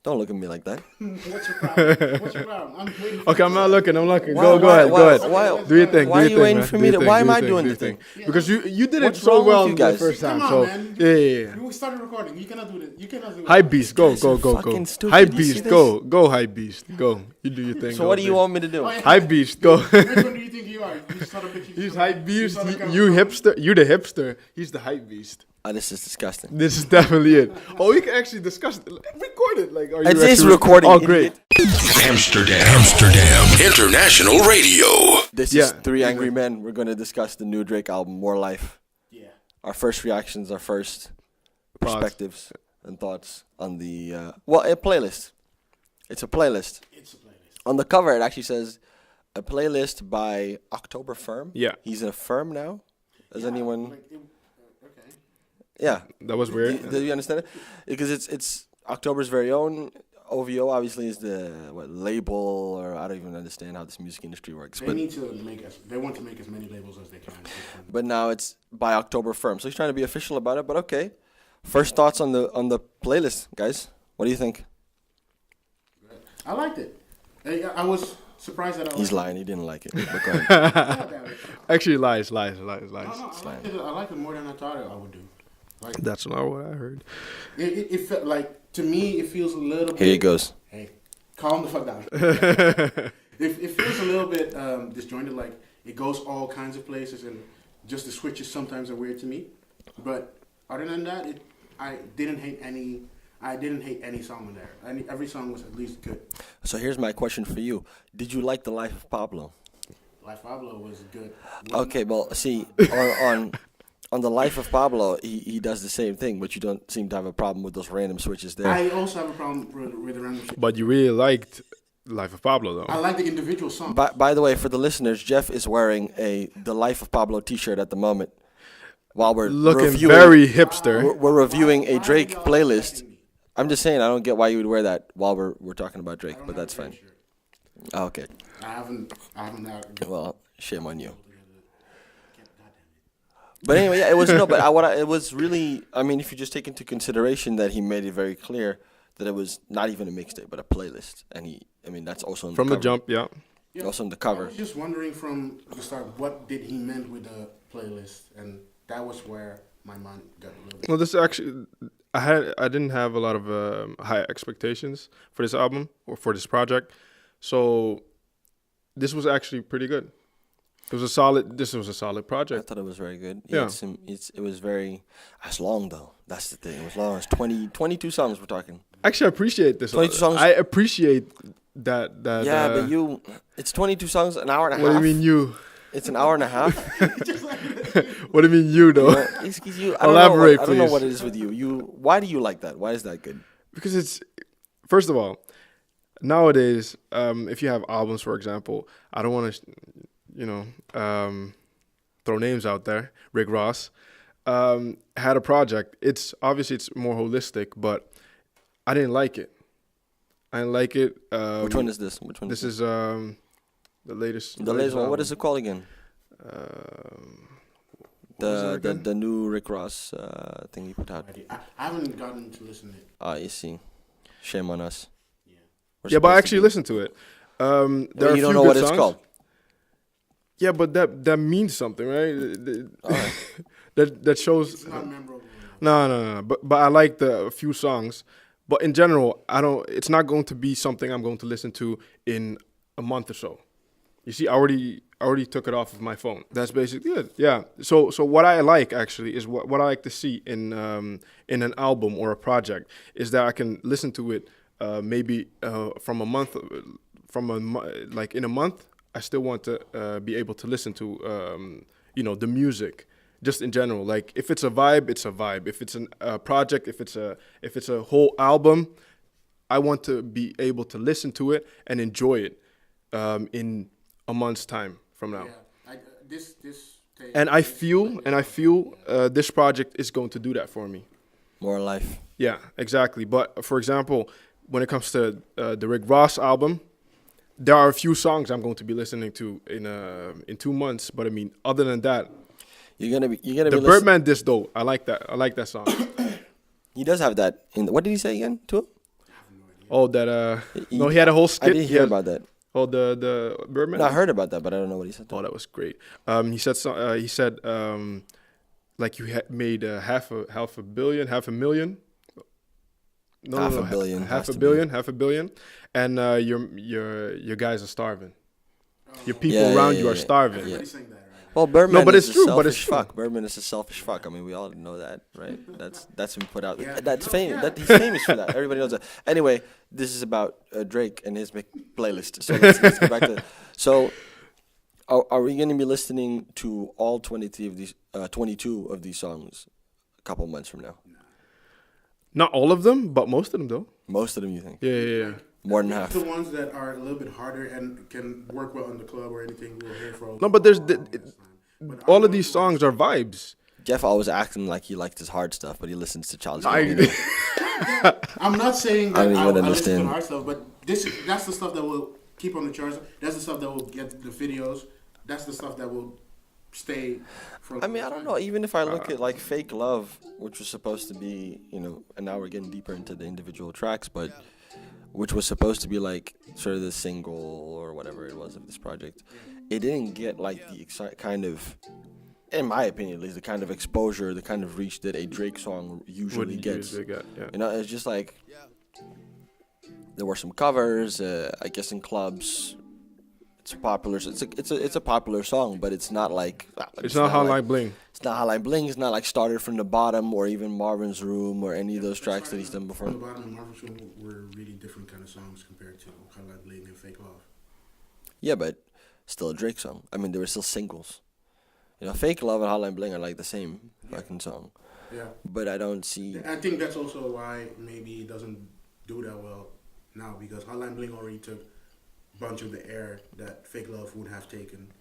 Don't look at me like that. What's your problem? What's your problem? I'm waiting for Okay, I'm not looking. Go Why- ahead. why- Go ahead. why- Do your thing. why do are your you thing, waiting man. for Do me your to- thing, why am do your I thing, doing do the your thing? Because you did What's it so wrong with well you the guys? first time. Come So on, man. yeah. We started recording. You cannot do this. You cannot do it. Hype beast, go. fucking stupid. Hype You see beast, this? go. Hype beast, go. You do your thing. So what do you want me to do? Oh, yeah. Hype beast, go. Which one do you think you are? You just started bitching. He's hype beast. started coming You from- hipster. You the hipster. He's the hype beast. This is disgusting. This is definitely it. Oh, we can actually discuss it. Record it. Like, are you It is actually recording, Oh, great. idiot. Amsterdam International Radio. This Yeah. is Three Angry Men. We're going to discuss the new Drake album, More Life. Yeah. Our first reactions, our first Thoughts. perspectives and thoughts on the a playlist. It's a playlist. It's a playlist. On the cover, it actually says a playlist by October Firm. Yeah. He's in a firm now. Does anyone? Like, okay. Yeah. That was weird. Do you understand it? Because it's October's very own. OVO obviously is the label, or I don't even understand how this music industry works. They need to make us. They want to make as many labels as they can. But now it's by October Firm, so he's trying to be official about it. But okay, first thoughts on the playlist, guys. What do you think? I liked it. I was surprised that I. He's liked lying. He didn't like it. But go ahead. it. God damn it. Actually, lies. No, I liked it more than I thought I would do. Like, That's not what I heard. it felt like, to me, it feels a little bit. Here he goes. Hey, calm the fuck down. it feels a little bit disjointed. Like, it goes all kinds of places, and just the switches sometimes are weird to me. But other than that, I didn't hate any song in there. Every song was at least good. So here's my question for you: did you like the Life of Pablo? Like Pablo was good. Okay, well, see, on the Life of Pablo, he does the same thing, but you don't seem to have a problem with those random switches there. I also have a problem with the random shit. But you really liked Life of Pablo, though. I like the individual songs. By the way, for the listeners, Jeff is wearing the Life of Pablo T-shirt at the moment. While we're Looking reviewing, very hipster. we're reviewing a Drake playlist. I'm just saying, I don't get why you would wear that while we're talking about Drake, but that's fine. Oh, okay. I haven't had. Well, shame on you. But anyway, yeah, it was no. But it was really. I mean, if you just take into consideration that he made it very clear that it was not even a mixtape, but a playlist, and that's also on From the the cover. jump, yeah. Yeah, Also on the I cover. was just wondering from the start, what did he meant with the playlist, and that was where my mind got a little bit. Well, this actually, I didn't have a lot of high expectations for this album or for this project, so this was actually pretty good. This was a solid I project. thought it was very good. Yeah. It was very. It's long though. That's the thing. It was long. It's 22 songs we're talking. Actually, I appreciate this. 22 songs. I appreciate that. Yeah, but it's 22 songs, an hour and a What half. do you mean you? It's an hour and a half. What do you mean you though? Excuse you. Elaborate, I don't know please. what it is with you. Why do you like that? Why is that good? Because it's, first of all, nowadays, if you have albums, for example, I don't want to, throw names out there. Rick Ross had a project. It's more holistic, but I didn't like it. I didn't like it. Which one is this? This is the latest. The latest one. What album. is it called again? The new Rick Ross thing he put out. I haven't gotten to listen to it. You see, shame on us. We're Yeah, but I supposed actually to listened to it. There are you a don't few know good what it's songs. called. Yeah, but that means something, right? Alright. that shows. It's not memorable. No. But I like a few songs. But in general, it's not going to be something I'm going to listen to in a month or so. You see, I already took it off of my phone. That's basically it. Yeah. So what I like actually is what I like to see in an album or a project is that I can listen to it maybe from a month, like in a month. I still want to be able to listen to the music. Just in general, like if it's a vibe, it's a vibe. If it's a project, if it's a whole album, I want to be able to listen to it and enjoy it in a month's time from now. Yeah, this. And I feel this project is going to do that for me. More life. Yeah, exactly. But for example, when it comes to the Rick Ross album, there are a few songs I'm going to be listening to in 2 months. But I mean, other than that. You're gonna be The Birdman disc though. I like that song. He does have that in what did he say again to him? Oh, that no, he had a whole skit. I didn't hear about that. Oh, the Birdman. No, I heard about that, but I don't know what he said. Oh, that was great. He said like you made half a million. No, Half no, a billion. half a billion, and your guys are starving. Your people around you are starving. Everybody's saying that right now. Well, Birdman but is it's a true, but it's selfish true. fuck. Birdman is a selfish fuck. I mean, we all know that, right? That's been put out. Yeah. That's famous. Yeah. He's famous for that. Everybody knows that. Anyway, this is about Drake and his playlist. So let's go back to. So, are we going to be listening to all 22 of these songs a couple months from now? Not all of them, but most of them, though. Most of them, you think? Yeah. More than half. The ones that are a little bit harder and can work well in the club or anything, we'll hear for. No, but there's all of these songs are vibes. Jeff always acting like he likes his hard stuff, but he listens to Childish I- Gambino. I'm not saying that I don't even I listen to understand. the hard stuff, but that's the stuff that will keep on the charts. That's the stuff that will get the videos. That's the stuff that will stay. For I mean, I don't know. Even if I look at like Fake Love, which was supposed to be, and now we're getting deeper into the individual tracks, but which was supposed to be like sort of the single or whatever it was of this project, it didn't get like the kind of, in my opinion at least, the kind of exposure, the kind of reach that a Drake song usually gets. It's just like there were some covers, I guess in clubs. It's popular. It's a popular song, but it's not like It's not Hotline Bling. It's not Hotline Bling. It's not like Started from the Bottom or even Marvin's Room or any of those tracks that he's done before. From the bottom of Marvin's Room were really different kind of songs compared to Hotline Bling and Fake Love. Yeah, but still a Drake song. I mean, there were still singles. Fake Love and Hotline Bling are like the same fucking song. Yeah. But I don't see. I think that's also why maybe it doesn't do that well now, because Hotline Bling already took a bunch of the air that Fake Love would have taken.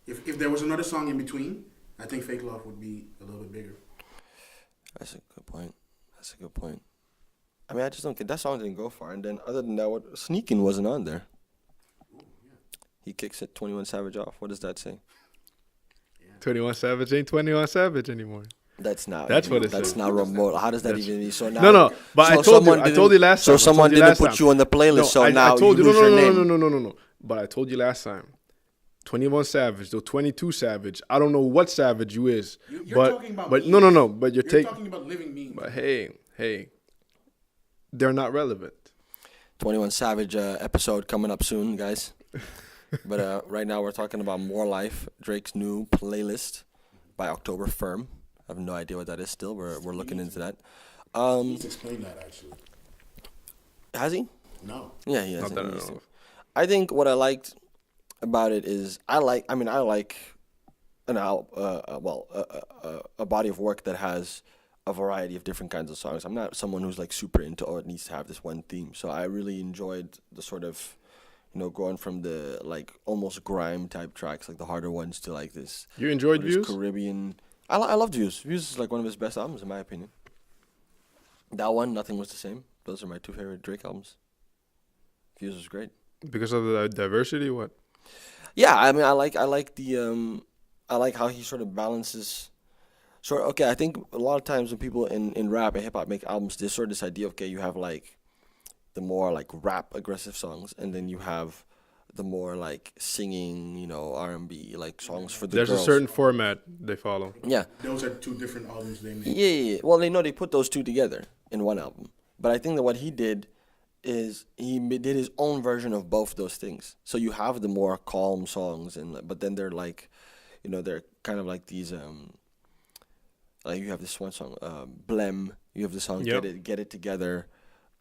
If there was another song in between, I think Fake Love would be a little bit bigger. That's a good point. I mean, I just don't get that song didn't go far. And then other than that, Sneakin' wasn't on there. He kicks it 21 Savage off. What does that say? 21 Savage ain't 21 Savage anymore. That's not. That's what it That's says. not remote. How does that even mean? So now. No. But I told you last time. So someone didn't put you on the playlist. So now I told you you. lose your name. No. But I told you last time. 21 Savage, though 22 Savage. I don't know what Savage you is. You're talking about but memes. no. But you're talking about living memes. But hey, they're not relevant. 21 Savage episode coming up soon, guys. But right now we're talking about More Life, Drake's new playlist by October Firm. I have no idea what that is still. We're looking into that. He's explained that actually. Has he? No. Yeah, he has. Not that I know of. I think what I liked about it is I like a body of work that has a variety of different kinds of songs. I'm not someone who's like super into it needs to have this one theme. So I really enjoyed the sort of going from the like almost grime type tracks, like the harder ones, to like this. You enjoyed this Views? Caribbean. I loved Views. Views is like one of his best albums in my opinion. That one, Nothing Was the Same. Those are my two favorite Drake albums. Views was great. Because of the diversity, what? Yeah, I mean, I like how he sort of balances. I think a lot of times when people in rap and hip hop make albums, there's sort of this idea. Okay, you have like the more like rap aggressive songs, and then you have the more like singing, R&B like songs for the There's girls. a certain format they follow. Yeah. Those are two different albums they made. Yeah. Well, they put those two together in one album, but I think that what he did is he did his own version of both those things. So you have the more calm songs, but then they're like, they're kind of like these. Like you have this one song, Blem. You have the song Get It Together.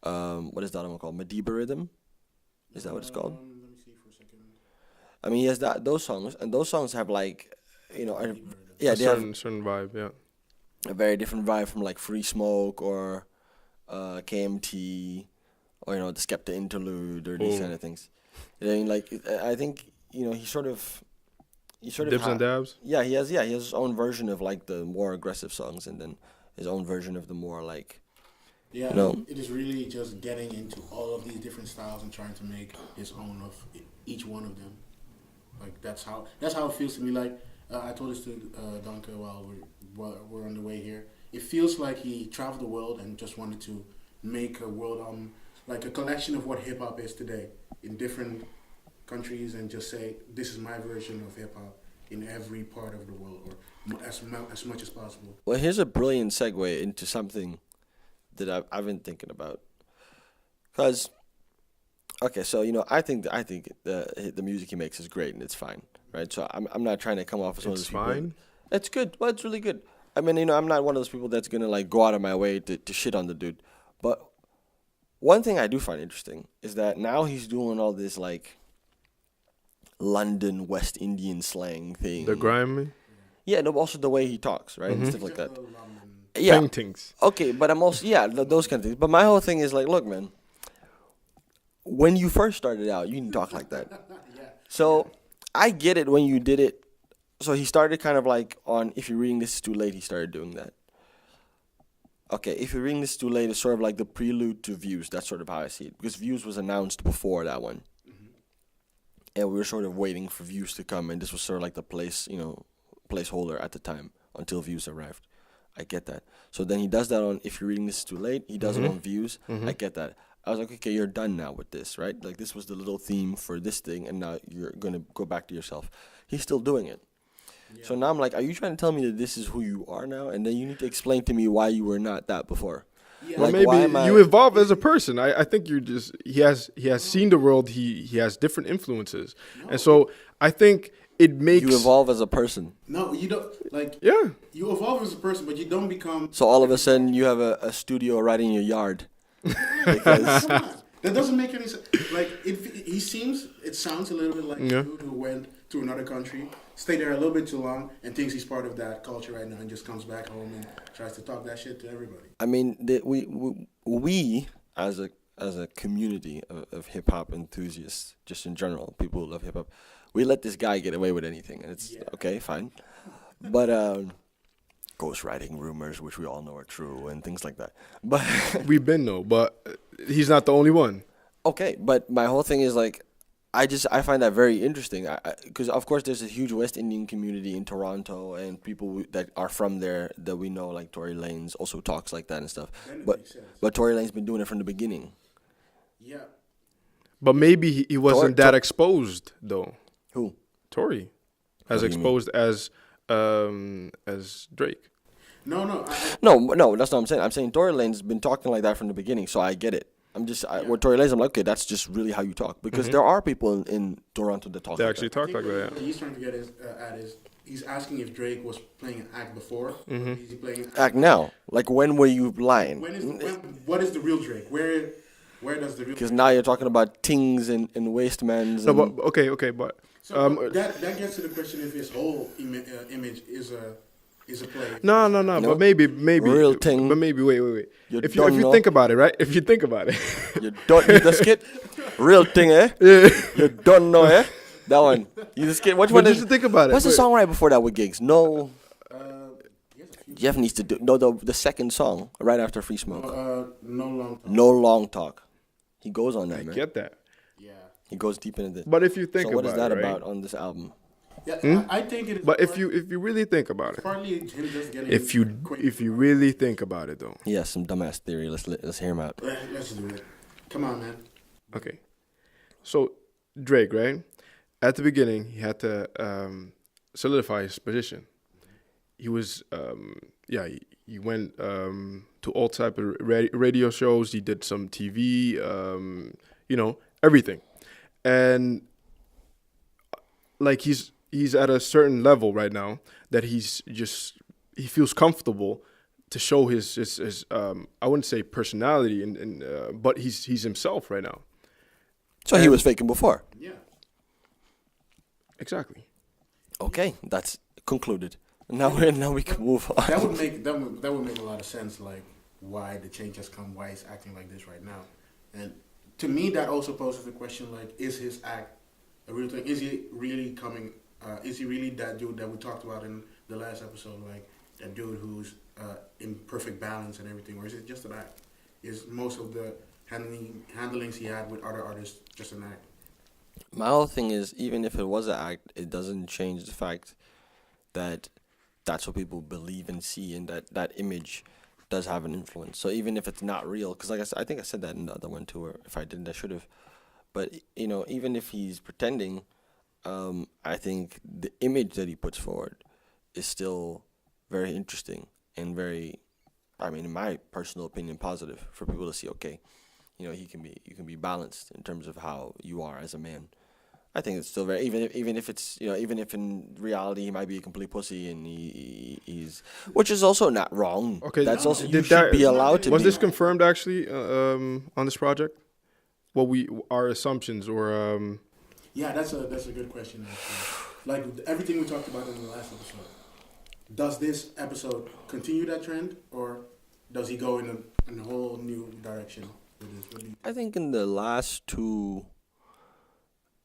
What is that one called? Madiba Rhythm? Is that what it's called? Let me see for a second. I mean, he has those songs, and those songs have like, they have certain vibe, yeah. a very different vibe from like Free Smoke or KMT or the Skepta Interlude or these kind of things. I mean, like I think he sort of Dibs and dabs. Yeah, he has his own version of like the more aggressive songs, and then his own version of the more like. Yeah, it is really just getting into all of these different styles and trying to make his own of each one of them. Like that's how it feels to me. Like I told this to Donka while we're on the way here. It feels like he traveled the world and just wanted to make a world album like a collection of what hip hop is today in different countries, and just say this is my version of hip hop in every part of the world, or as much as possible. Well, here's a brilliant segue into something that I've been thinking about. Because, okay, so I think the music he makes is great and it's fine, right? So I'm not trying to come off as one of those people. It's fine. It's good. Well, it's really good. I mean, I'm not one of those people that's gonna like go out of my way to shit on the dude. But one thing I do find interesting is that now he's doing all this like London West Indian slang thing. The grime. Yeah, no, also the way he talks, right, and stuff like that. Paintings. Okay, but I'm also those kind of things. But my whole thing is like, look, man, when you first started out, you didn't talk like that. So I get it when you did it. So he started kind of like on If You're Reading This Is Too Late, he started doing that. Okay, If You're Reading This Is Too Late is sort of like the prelude to Views. That's sort of how I see it. Because Views was announced before that one. And we were sort of waiting for Views to come. And this was sort of like the placeholder at the time until Views arrived. I get that. So then he does that on If You're Reading This Is Too Late. He does it on Views. I get that. I was like, okay, you're done now with this, right? Like this was the little theme for this thing. And now you're going to go back to yourself. He's still doing it. So now I'm like, are you trying to tell me that this is who you are now? And then you need to explain to me why you were not that before. Yeah. Well, Like, maybe you evolve as a person. I think you're just he has seen the world. He has different influences, and so I think it makes you evolve as a person. No, you don't. Like, Yeah. you evolve as a person, but you don't become. So all of a sudden you have a studio right in your yard. Because That doesn't make any sense. Like, it sounds a little bit like a dude who went to another country, stayed there a little bit too long, and thinks he's part of that culture right now, and just comes back home and tries to talk that shit to everybody. I mean, we as a community of hip hop enthusiasts, just in general, people who love hip hop, we let this guy get away with anything, and it's okay, fine. But ghostwriting rumors, which we all know are true, and things like that. But We've been though, but he's not the only one. okay, but my whole thing is like, I find that very interesting, because of course there's a huge West Indian community in Toronto, and people that are from there that we know, like Tory Lanez also talks like that and stuff. But Tory Lanez been doing it from the beginning. Yeah. But maybe he wasn't that exposed though. Who? Tory, as What do you exposed as Drake. No. No, that's not what I'm saying. I'm saying Tory Lanez has been talking like that from the beginning, so I get it. With Tory Lanez, I'm like, okay, that's just really how you talk. Because there are people in Toronto that talk They like actually that. talk like that. What he's trying to get at is he's asking if Drake was playing an act before. Is he playing an Act now. Like, when were you lying? What is the real Drake? Where does the real? Because now you're talking about tings and wastemans. No, And but okay, but So that gets to the question if his whole image is a play. no. But maybe Real thing. But maybe wait. You If don't you know. think about it, right? If you think about it, You don't need the skit. Real thing, eh? yeah. You don't know, eh? That one. You just skit. Which But one is? just think about it. What's the Wait. song right before that with Gigs? No. He has a few. Jeff needs to do the second song right after Free Smoke. No long time. No long talk. He goes on that, I man. get that. Yeah. He goes deep into this. But if you think So what about is that it, right? about on this album? Yeah, I think it is. But if you really think about it, partly him just getting. if you really think about it though, He has some dumbass theory. Let's hear him out. Let's do it. Come on, man. okay. So Drake, right? At the beginning, he had to solidify his position. He was, he went to all type of radio shows. He did some TV, everything, and like he's at a certain level right now that he feels comfortable to show his I wouldn't say personality but he's himself right now. So he was faking before. Yeah. Exactly. Okay, that's concluded. Now we can move on. That would make a lot of sense. Like why the change has come, why he's acting like this right now, and to me that also poses the question: like, is his act a real thing? Is he really coming? Is he really that dude that we talked about in the last episode? Like that dude who's in perfect balance and everything, or is it just an act? Is most of the handlings he had with other artists just an act? My whole thing is, even if it was an act, it doesn't change the fact that that's what people believe and see, and that image does have an influence. So even if it's not real, because like I think I said that in the other one too, or if I didn't, I should have. But even if he's pretending, I think the image that he puts forward is still very interesting and very, I mean, in my personal opinion, positive for people to see. Okay, you can be balanced in terms of how you are as a man. I think it's still very, even if it's, even if in reality he might be a complete pussy and he's, which is also not wrong. Okay, that's also, you should be allowed to. Was this confirmed actually on this project? Our assumptions or Yeah, that's a good question. Actually. Like everything we talked about in the last episode, does this episode continue that trend, or does he go in a whole new direction with this? I think in the last two,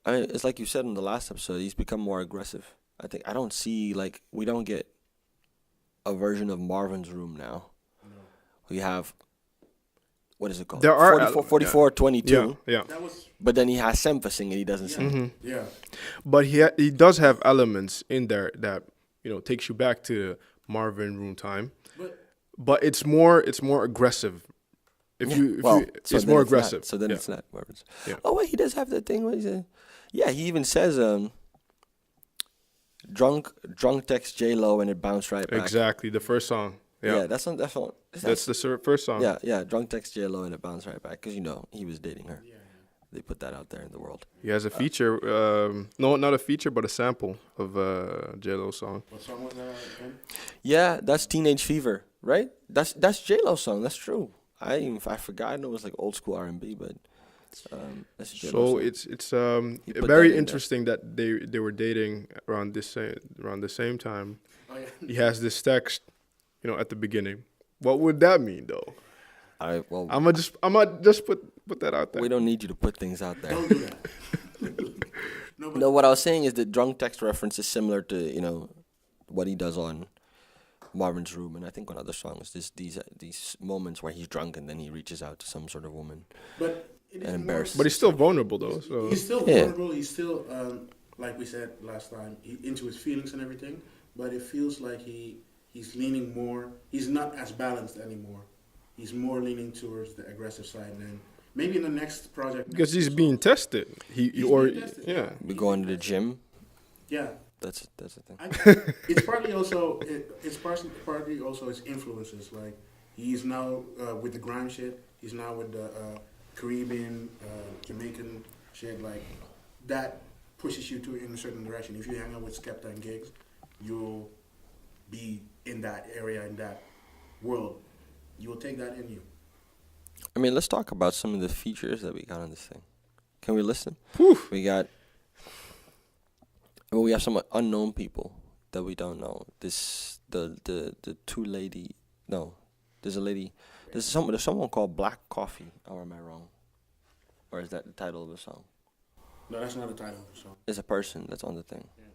I mean, it's like you said in the last episode, he's become more aggressive. I don't see, like, we don't get a version of Marvin's Room now. No. We have, what is it called? There are 44, 22. Yeah. That was, but then he has Semfa sing and he doesn't sing. Mm-hmm. Yeah. But he does have elements in there that, takes you back to Marvin Room time. But it's more aggressive. It's more aggressive. So then it's not Marvin's. Yeah. Oh wait, he does have that thing where he said, he even says drunk text J-Lo and it bounced right back. Exactly, the first song. Yeah, that's on. That's the first song. Yeah, drunk text J-Lo and it bounced right back because he was dating her. Yeah. They put that out there in the world. He has a feature, no, not a feature, but a sample of J-Lo's song. What song was that again? Yeah, that's Teenage Fever, right? That's J-Lo's song. That's true. I forgot. I know it was like old school R&B, but that's J-Lo's so song. it's very interesting that they were dating around the same time. Oh, yeah. He has this text, at the beginning. What would that mean, though? I'm gonna just put that out there. We don't need you to put things out there. Don't do that. No, what I was saying is that drunk text reference is similar to what he does on Marvin's Room, and I think on other songs. These moments where he's drunk and then he reaches out to some sort of woman, and embarrasses. But he's still vulnerable though. So he's still vulnerable. He's still like we said last time, into his feelings and everything. But it feels like he's leaning more. He's not as balanced anymore. He's more leaning towards the aggressive side, and maybe in the next project. Because he's being tested. He's being tested. Yeah. We going to the gym. Yeah. That's the thing. It's partly also his influences. Like he's now with the grime shit. He's now with the Caribbean, Jamaican shit. Like that pushes you in a certain direction. If you hang out with Skepta and Gigs, you'll be in that area, in that world. You will take that in you. I mean, let's talk about some of the features that we got on this thing. Can we listen? Whew. We have some unknown people that we don't know. The two lady. No, there's a lady. There's someone called Black Coffee. Or am I wrong? Or is that the title of the song? No, that's not the title of the song. It's a person that's on the thing. Yeah.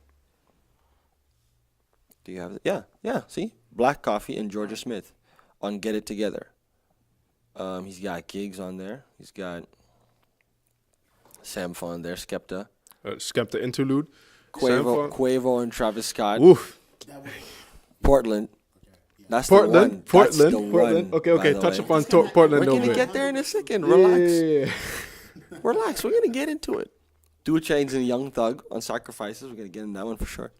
Do you have it? Yeah. See, Black Coffee and Georgia Smith on Get It Together. He's got Gigs on there. He's got Samfa on there. Skepta. Skepta interlude. Quavo and Travis Scott. Oof. Portland. That's Portland. the one. That's the Portland. one, Okay. Touch upon Portland. We're gonna get there in a second. Relax. Yeah. Relax. We're gonna get into it. 2 Chainz and Young Thug on Sacrifices. We're gonna get in that one for sure.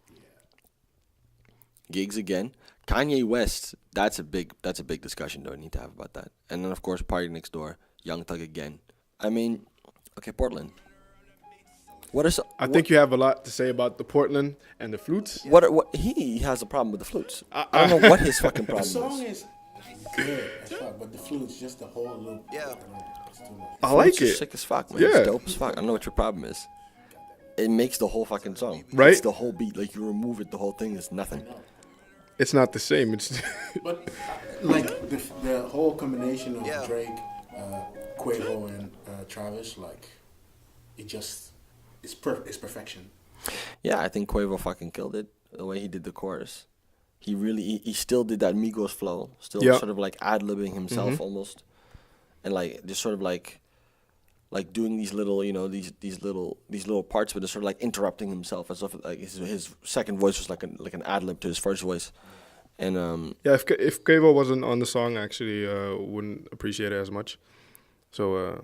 Gigs again. Kanye West. That's a big discussion. Don't need to have about that. And then of course Party Next Door. Young Thug again. I mean, okay, Portland. I think you have a lot to say about the Portland and the flutes. What he has a problem with the flutes. I don't know what his fucking problem is. The song is good as fuck, but the flutes, just the whole loop. Yeah. I like it. Sick as fuck, man. Yeah. It's dope as fuck. I don't know what your problem is. It makes the whole fucking song. Right. It's the whole beat. Like you remove it, the whole thing is nothing. It's not the same. It's but like the whole combination of Drake, Quavo, and Travis, like it's perfection. Yeah, I think Quavo fucking killed it. The way he did the chorus, he still did that Migos flow, still sort of like ad-libbing himself almost, and like just sort of like doing these little these little parts, but just sort of like interrupting himself as if like his second voice was like an ad-lib to his first voice, And Yeah, if Quavo wasn't on the song, I actually wouldn't appreciate it as much. So,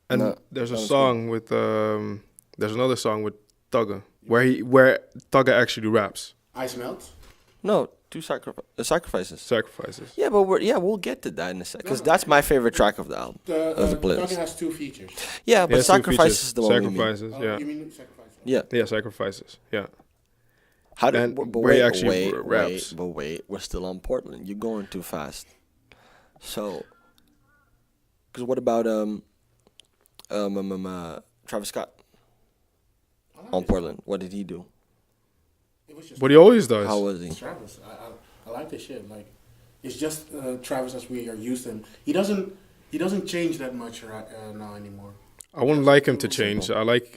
and No, there's a that was song with there's another song with Thugger where Thugger actually raps. Ice Melts. no, two sacrifices. Sacrifices. Yeah, but we'll get to that in a second because that's my favorite track of the album of the playlist. Thugger has 2 features. Yeah, but Yeah, sacrifices is the one we mean. Sacrifices. Oh, Yeah. you mean Sacrifice? Yeah. Yeah, sacrifices. Yeah. How And but where he wait, actually wait, raps. wait, we're still on Portland. You're going too fast. So, because what about Travis Scott I like on it. Portland? What did he do? It was just But he always does. How was he? Travis. I like this shit. Like, it's just Travis as we are used to him. He doesn't change that much now anymore. I wouldn't like him to change. I like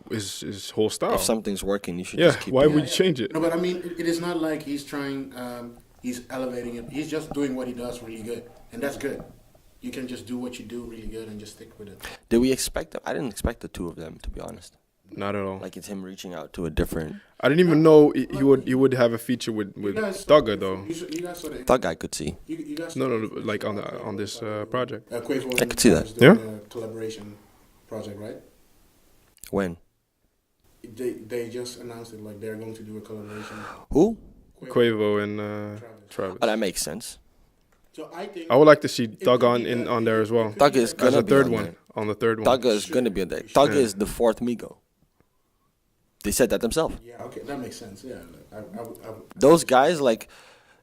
his whole style. If something's working, you should Yeah, just keep why doing would it. you change it? No, but I mean, it is not like he's trying. He's elevating it. He's just doing what he does really good, and that's good. You can just do what you do really good and just stick with it. Did we expect them? I didn't expect the two of them, to be honest. Not at all. Like it's him reaching out to a different I didn't even know he would have a feature with Thugger though. You guys saw the. thug I could see. You guys No, like on this project. Quavo I could see that. was doing a collaboration project, right? When? They just announced it, like they're going to do a collaboration. Who? Quavo and Travis. Oh, that makes sense. So I think I would like to see Thug on there as well. Thug is As gonna a be third on one. there. On the third one. Thug is gonna be on there. Thug is the fourth Migo. They said that themselves. Yeah, okay, that makes sense. Yeah, Those guys, like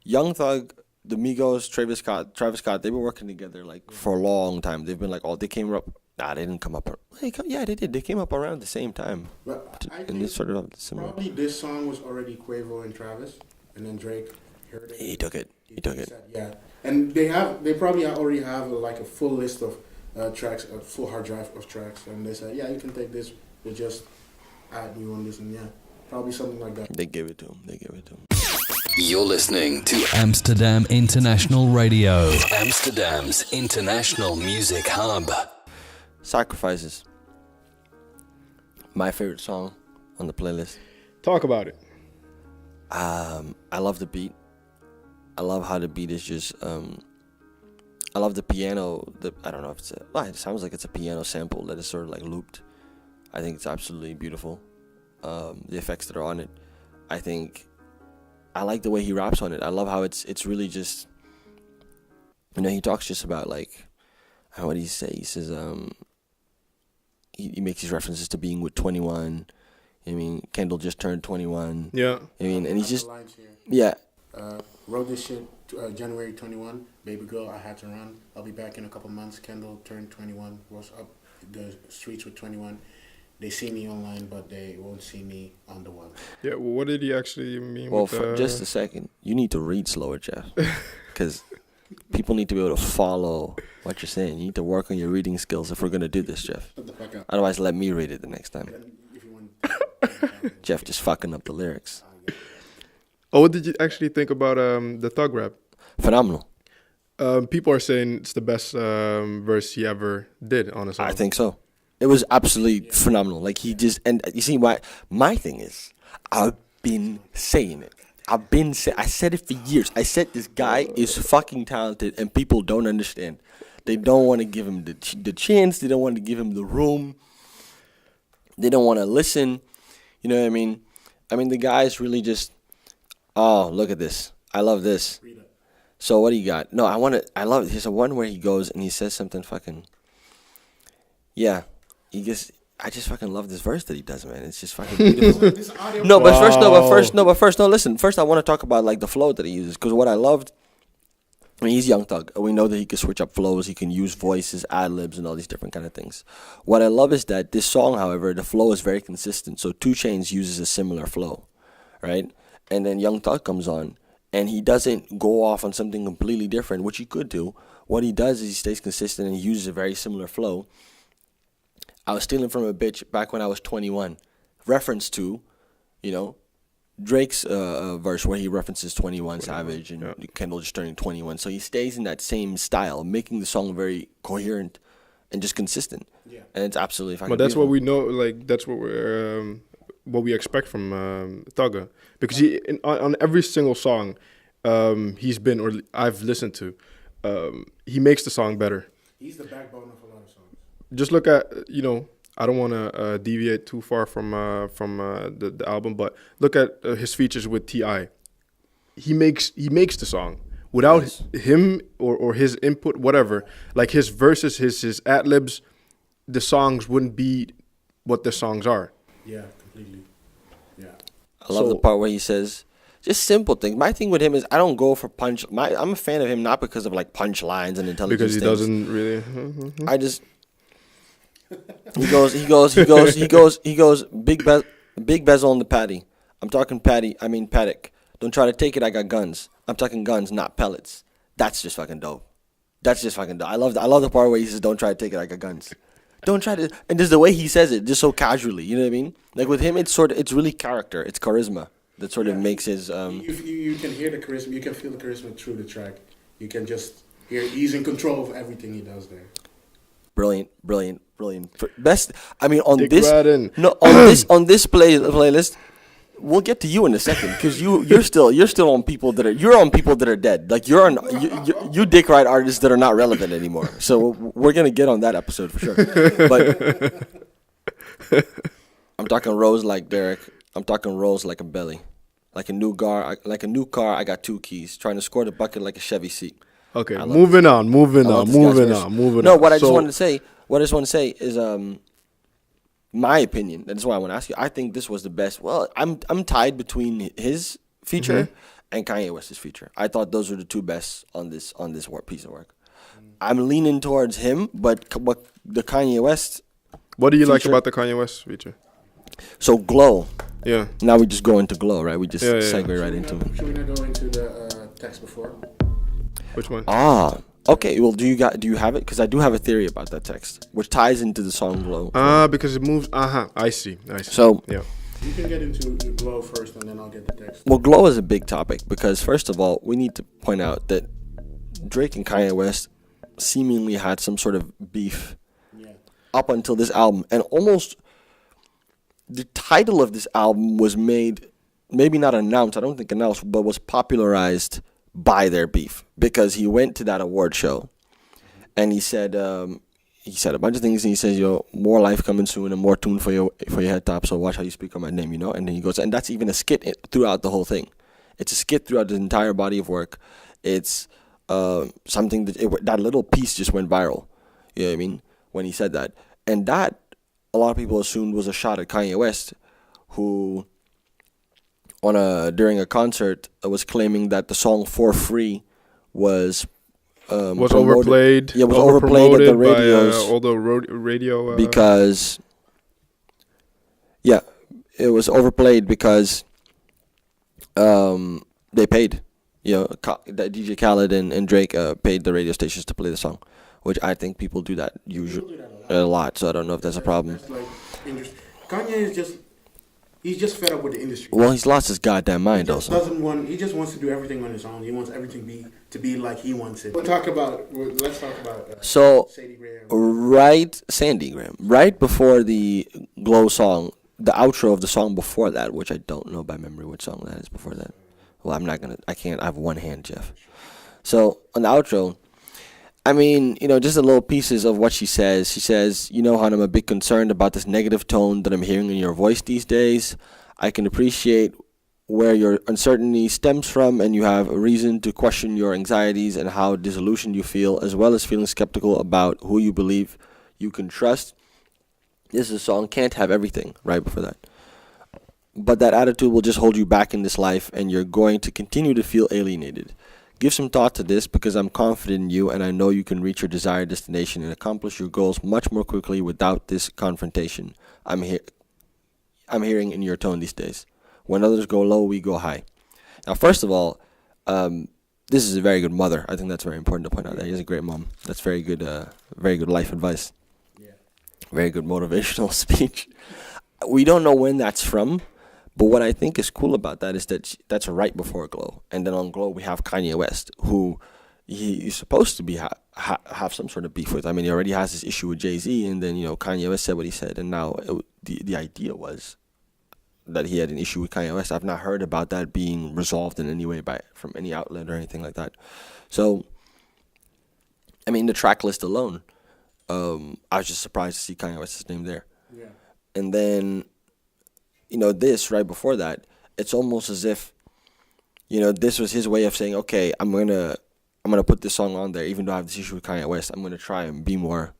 Young Thug, the Migos, Travis Scott, they've been working together like for a long time. They've been like, they came up. Nah, they didn't come up. Yeah, they did. They came up around the same time. But I And think it's sort of similar. probably this song was already Quavo and Travis, and then Drake heard it. He took it. He took it. said, yeah, and they probably already have like a full list of tracks, a full hard drive of tracks, and they said, yeah, you can take this. We'll just add new on this, and yeah, probably something like that. They gave it to him. They gave it to him. You're listening to Amsterdam International Radio. Amsterdam's international music hub. Sacrifices. My favorite song on the playlist. Talk about it. I love the beat. I love how the beat is just. I love the piano. I don't know if it's it sounds like it's a piano sample that is sort of like looped. I think it's absolutely beautiful. The effects that are on it. I think I like the way he raps on it. I love how it's really just. He talks just about like, what do you say? He says he makes these references to being with 21. I mean, Kendall just turned 21. Yeah. I mean, and he's I have just the lines here. yeah. Wrote this shit January 21. Baby girl, I had to run. I'll be back in a couple months. Kendall turned 21. Was up the streets with 21. They see me online, but they won't see me on the one. Yeah. Well, what did he actually mean? Well, with, for just a second, you need to read slower, Jeff, because people need to be able to follow what you're saying. You need to work on your reading skills if we're gonna do this, Jeff. Shut the fuck up. Otherwise, let me read it the next time. And if you want, Jeff just fucking up the lyrics. Oh, what did you actually think about the Thug rap? Phenomenal. People are saying it's the best verse he ever did on a song. I think so. It was absolutely phenomenal. Like he just, and you see, my thing is, I've been saying it. I said it for years. I said this guy is fucking talented, and people don't understand. They don't want to give him the chance. They don't want to give him the room. They don't want to listen. You know what I mean? I mean, the guy is really just, oh, look at this. I love this. So what do you got? No, I love it. There's a one where he goes and he says something fucking, yeah. I just fucking love this verse that he does, man. It's just fucking beautiful. Listen. First, I want to talk about like the flow that he uses, because what I loved. I mean, he's Young Thug. We know that he can switch up flows. He can use voices, ad libs, and all these different kind of things. What I love is that this song, however, the flow is very consistent. So 2 Chainz uses a similar flow, right? And then Young Thug comes on, and he doesn't go off on something completely different, which he could do. What he does is he stays consistent and he uses a very similar flow. I was stealing from a bitch back when I was 21. Reference to, Drake's verse where he references 21 Savage and Kendall just turning 21. So he stays in that same style, making the song very coherent and just consistent. Yeah. And it's absolutely fucking But that's beautiful. what we know. Like that's what we expect from Thugger, because he on every single song, he's been or I've listened to, he makes the song better. He's the backbone of a lot of songs. Just look at, I don't want to deviate too far from the album, but look at his features with T.I. He makes the song. Without him or his input, whatever, like his verses, his ad-libs, the songs wouldn't be what the songs are. Yeah, completely. Yeah. I love the part where he says, just simple things. My thing with him is I don't go for I'm a fan of him not because of like punchlines and intelligence. Because he things. doesn't really. I just. He goes. Big bezel on the patty. I'm talking patty. I mean paddock. Don't try to take it. I got guns. I'm talking guns, not pellets. That's just fucking dope. I love the part where he says, "Don't try to take it. I got guns." Don't try to. And just the way he says it, just so casually. You know what I mean? Like with him, it's really character. It's charisma that sort of makes his. You can hear the charisma. You can feel the charisma through the track. You can just hear he's in control of everything he does there. Brilliant. Best. I mean, on Dick this Radin. on this playlist. We'll get to you in a second because you're still on people that are dead. Like you're on you dick ride artists that are not relevant anymore. So we're gonna get on that episode for sure. But I'm talking rows like Derek. I'm talking rows like a belly, like a new car. I got two keys. Trying to score the bucket like a Chevy seat. Okay, moving on. No, what I just want to say is my opinion. That's why I want to ask you. I think this was the best. Well, I'm tied between his feature and Kanye West's feature. I thought those were the two best on this piece of work. I'm leaning towards him, but the Kanye West. What do you like feature, about the Kanye West feature? So Glow. Yeah. Now we just go into Glow, right? We just segue right into it. Should we not go into the text before? Which one? Okay, well, do you have it? Because I do have a theory about that text, which ties into the song Glow. Because it moves. I see. So yeah, you can get into the Glow first, and then I'll get the text. Well, Glow is a big topic because first of all, we need to point out that Drake and Kanye West seemingly had some sort of beef up until this album, and almost the title of this album was made, maybe not announced. I don't think announced, but was popularized by their beef because he went to that award show and he said a bunch of things and he says, more life coming soon and more tune for your head top, so watch how you speak on my name, and then he goes, and that's even a skit throughout the whole thing. It's a skit throughout the entire body of work. It's something that little piece just went viral, you know what I mean, when he said that, and that a lot of people assumed was a shot at Kanye West, who during a concert was claiming that the song "For Free" was overplayed. Yeah, was overplayed at the radios. By all the radio. Because it was overplayed because they paid. That DJ Khaled and Drake paid the radio stations to play the song, which I think people do that usually a lot. So I don't know if that's a problem. That's like interesting. Kanye is he's just fed up with the industry. Well, he's lost his goddamn mind also. He just wants to do everything on his own. He wants everything to be like he wants it. Let's talk about Sandy Graham. Right before the Glow song, the outro of the song before that, which I don't know by memory which song that is before that. Well, I have one hand, Jeff. So on the outro, I mean, just the little pieces of what she says. She says, Han, I'm a bit concerned about this negative tone that I'm hearing in your voice these days. I can appreciate where your uncertainty stems from, and you have a reason to question your anxieties and how disillusioned you feel, as well as feeling skeptical about who you believe you can trust. This is a song, Can't Have Everything, right before that. But that attitude will just hold you back in this life, and you're going to continue to feel alienated. Give some thought to this because I'm confident in you and I know you can reach your desired destination and accomplish your goals much more quickly without this confrontation. I'm hearing in your tone these days. When others go low, we go high. Now, first of all, this is a very good mother. I think that's very important to point out. That is a great mom. That's very good life advice. Yeah. Very good motivational speech. We don't know when that's from. But what I think is cool about that is that that's right before Glow. And then on Glow, we have Kanye West, who he's supposed to be have some sort of beef with. I mean, he already has this issue with Jay-Z, and then, Kanye West said what he said. And now the idea was that he had an issue with Kanye West. I've not heard about that being resolved in any way from any outlet or anything like that. So, I mean, the track list alone, I was just surprised to see Kanye West's name there. Yeah. And then, this right before that, it's almost as if, this was his way of saying, okay, I'm gonna put this song on there, even though I have this issue with Kanye West. I'm gonna try and be more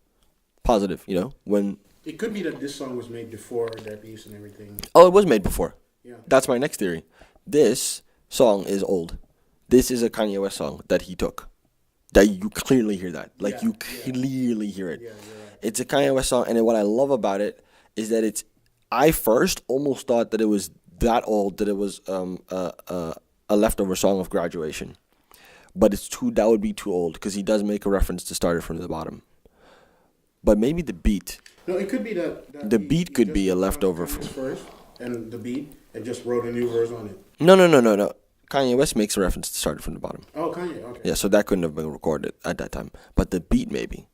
positive. When It could be that this song was made before that piece and everything. it was made before. Yeah. That's my next theory. This song is old. This is a Kanye West song that he took. That you clearly hear that. Like, you clearly hear it. Yeah, you're right. It's a Kanye West song, and then what I love about it is that I first almost thought that it was that old, that it was a leftover song of Graduation. But that would be too old, because he does make a reference to Started From the Bottom. But maybe the beat. No, it could be that The beat could be a leftover from from... first, and the beat, and just wrote a new verse on it. No. Kanye West makes a reference to Started From the Bottom. Oh, Kanye, okay. Yeah, so that couldn't have been recorded at that time. But the beat, maybe.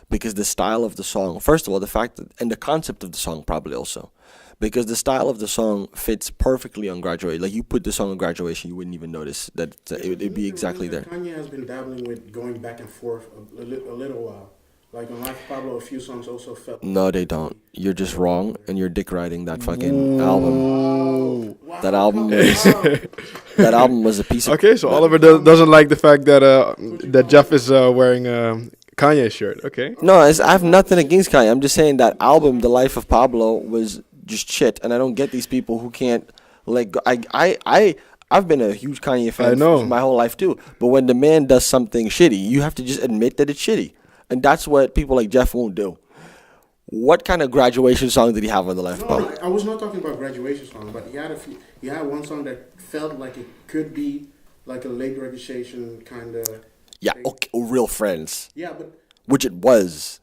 Because the style of the song, first of all, the fact that, and the concept of the song probably also. Because the style of the song fits perfectly on Graduation. Like, you put the song on Graduation, you wouldn't even notice that it'd be exactly there. Kanye has been dabbling with going back and forth a little while. Like on Life of Pablo, a few songs also felt... No, they don't. You're just wrong, and you're dick riding that fucking album. Wow, That album was a piece of... Okay, so Oliver doesn't like the fact that that Jeff is wearing a Kanye shirt. Okay. No, I have nothing against Kanye. I'm just saying that album, The Life of Pablo, was just shit, and I don't get these people who can't let go. I've been a huge Kanye fan for my whole life too, but when the man does something shitty, you have to just admit that it's shitty, and that's what people like Jeff won't do. What kind of Graduation song did he have on The Life of Pablo? No, I was not talking about Graduation song, but he had one song that felt like it could be like a late registration kind of... Yeah, okay, Real Friends. Yeah, but... Which it was,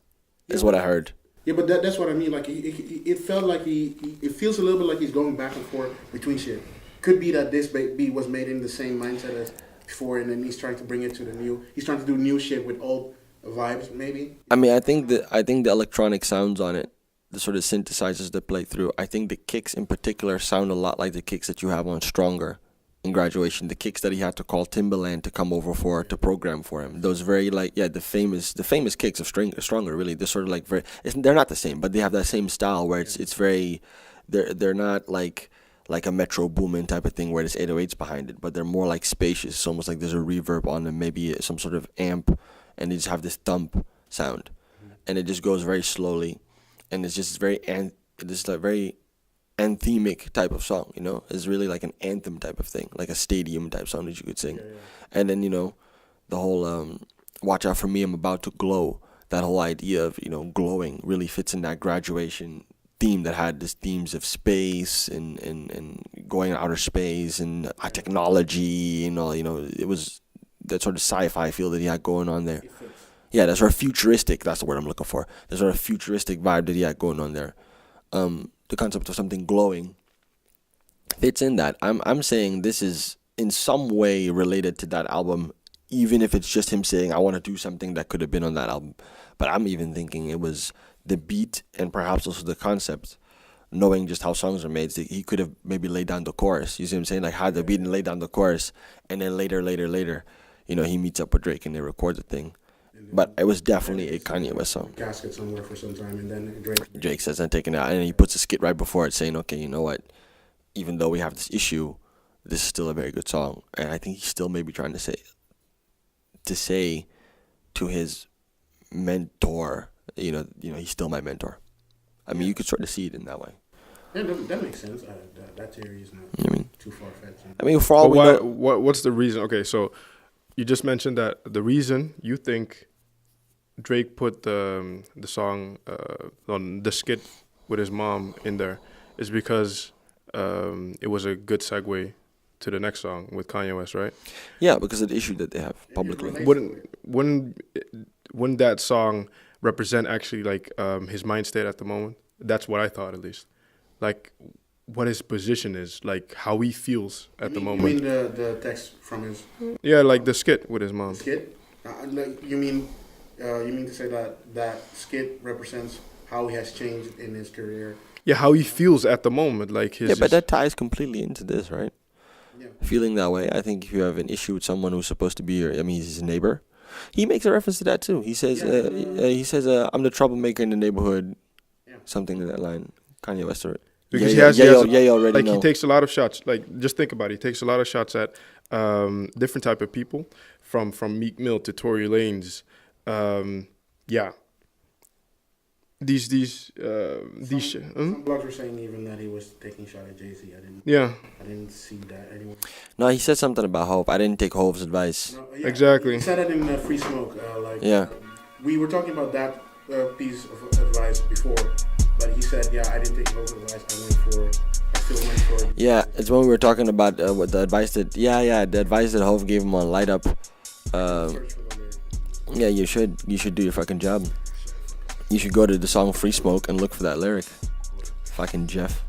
is what I heard. Yeah, but that's what I mean. Like, it felt like it feels a little bit like he's going back and forth between shit. Could be that this beat was made in the same mindset as before, and then he's trying to bring it to the new. He's trying to do new shit with old vibes, maybe. I mean, I think the electronic sounds on it, the sort of synthesizers that play through, I think the kicks in particular sound a lot like the kicks that you have on Stronger in Graduation. The kicks that he had to call Timbaland to come over to program for him. Those very the famous kicks of Stronger. Really, they're sort of like they're not the same, but they have that same style where it's very, they're not like a Metro Boomin type of thing where there's 808s behind it, but they're more like spacious. It's almost like there's a reverb on them, maybe some sort of amp, and they just have this thump sound, and it just goes very slowly, and it's just very anthemic type of song, It's really like an anthem type of thing, like a stadium type song that you could sing. Yeah. And then, the whole Watch Out For Me, I'm About to Glow, that whole idea of, glowing really fits in that Graduation theme that had these themes of space and going outer space and technology and all, it was that sort of sci-fi feel that he had going on there. Yeah, that sort of futuristic, that's the word I'm looking for. That sort of futuristic vibe that he had going on there. The concept of something glowing fits in that. I'm saying this is in some way related to that album, even if it's just him saying, I want to do something that could have been on that album. But I'm even thinking it was the beat and perhaps also the concept, knowing just how songs are made. So he could have maybe laid down the chorus. You see what I'm saying? Like, had the beat and laid down the chorus, and then later, he meets up with Drake and they record the thing. But it was definitely a Kanye West song. Casket somewhere for some time, and then Drake says, I'm taking it out. And he puts a skit right before it saying, okay, you know what? Even though we have this issue, this is still a very good song. And I think he's still maybe trying to say to his mentor, he's still my mentor. I mean, you could sort of see it in that way. Yeah, that makes sense. That theory is not too far-fetched. I mean, for all we know... What's the reason? Okay, so you just mentioned that the reason you think Drake put the song on the skit with his mom in there is because it was a good segue to the next song with Kanye West, right? Yeah, because of the issue that they have publicly. Wouldn't that song represent actually like his mind state at the moment? That's what I thought, at least. Like, what his position is, like how he feels at the moment. You mean the text from his... Yeah, like the skit with his mom. Skit? You mean to say that skit represents how he has changed in his career? Yeah, how he feels at the moment, like his. Yeah, but that ties completely into this, right? Yeah. Feeling that way. I think if you have an issue with someone who's supposed to be he's his neighbor. He makes a reference to that too. He says, I'm the troublemaker in the neighborhood. Yeah. Something in that line. Kanye West. Because he already like know. he takes a lot of shots. Like just think about it. He takes a lot of shots at different type of people, from Meek Mill to Tory Lanez. Yeah. These Some blogs were saying even that he was taking a shot at Jay-Z. I didn't see that anywhere. No, he said something about Hove. I didn't take Hove's advice. No, Exactly. He said it in Free Smoke. Yeah. We were talking about that piece of advice before, but he said, I didn't take Hove's advice. I still went for it. Yeah, it's when we were talking about what the advice that. The advice that Hove gave him on Light Up. Search for the lyric. Yeah, you should do your fucking job. You should go to the song Free Smoke and look for that lyric. Fucking Jeff.